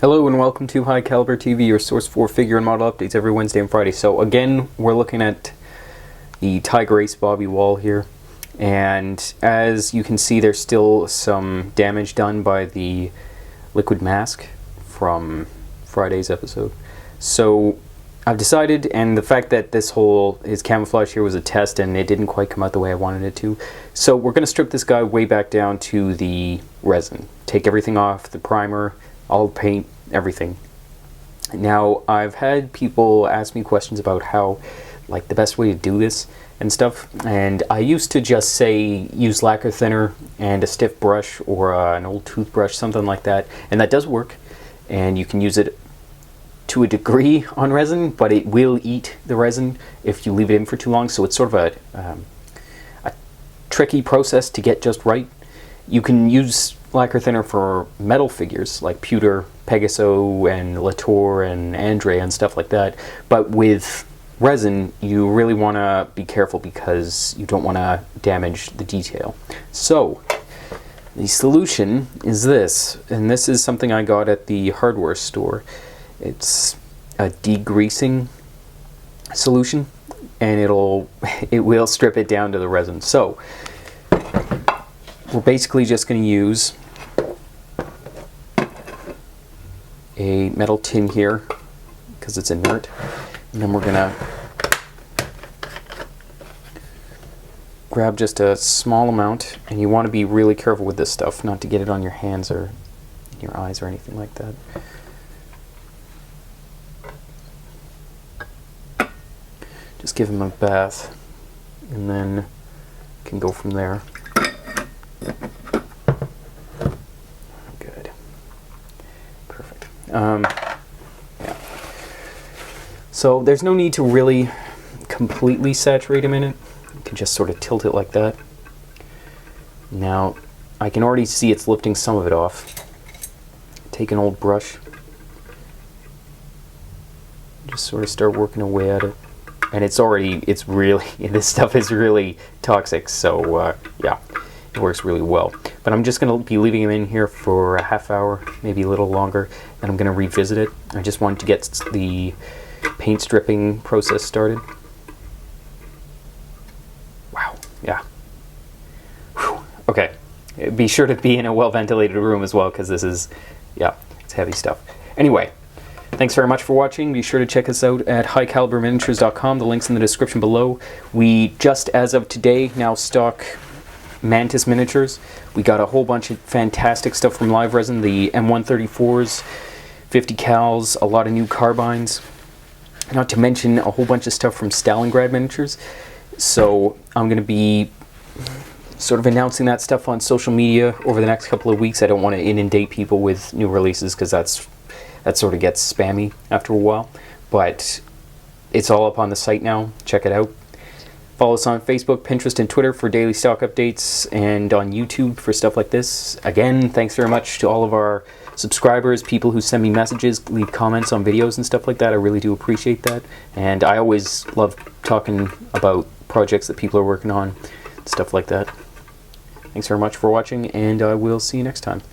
Hello and welcome to High Caliber TV, your source for figure and model updates every Wednesday and Friday. So again, we're looking at the Tiger Ace Bobby wall here, and as you can see, there's still some damage done by the liquid mask from Friday's episode. So I've decided, and the fact that his camouflage here was a test and it didn't quite come out the way I wanted it to, so we're going to strip this guy way back down to the resin. Take everything off, the primer, all the paint, everything. Now, I've had people ask me questions about how, like, the best way to do this and stuff, and I used to just say use lacquer thinner and a stiff brush or an old toothbrush, something like that, and that does work, and you can use it to a degree on resin, but it will eat the resin if you leave it in for too long, so it's sort of a tricky process to get just right. You can use lacquer thinner for metal figures like pewter, Pegaso, and Latour, and Andre, and stuff like that. But with resin, you really want to be careful because you don't want to damage the detail. So, the solution is this, and this is something I got at the hardware store. It's a degreasing solution, and it will strip it down to the resin. So, we're basically just going to use a metal tin here because it's inert, and then we're going to grab just a small amount, and you want to be really careful with this stuff not to get it on your hands or your eyes or anything like that. Just give him a bath and then you can go from there. Good. Perfect. Yeah. So there's no need to really completely saturate him in it. You can just sort of tilt it like that. Now, I can already see it's lifting some of it off. Take an old brush. Just sort of start working away at it. And this stuff is really toxic, so yeah, it works really well. But I'm just going to be leaving him in here for a half hour, maybe a little longer, and I'm going to revisit it. I just wanted to get the paint stripping process started. Wow, yeah. Whew. Okay, be sure to be in a well-ventilated room as well, because this is, yeah, it's heavy stuff. Anyway. Thanks very much for watching. Be sure to check us out at highcaliberminiatures.com. The link's in the description below. We just, as of today, now stock Mantis miniatures. We got a whole bunch of fantastic stuff from Live Resin, the M134s, 50 cals, a lot of new carbines, not to mention a whole bunch of stuff from Stalingrad Miniatures. So I'm going to be sort of announcing that stuff on social media over the next couple of weeks. I don't want to inundate people with new releases because that sort of gets spammy after a while, but it's all up on the site now. Check it out. Follow us on Facebook, Pinterest, and Twitter for daily stock updates, and on YouTube for stuff like this. Again, thanks very much to all of our subscribers, people who send me messages, leave comments on videos and stuff like that. I really do appreciate that, and I always love talking about projects that people are working on, stuff like that. Thanks very much for watching, and I will see you next time.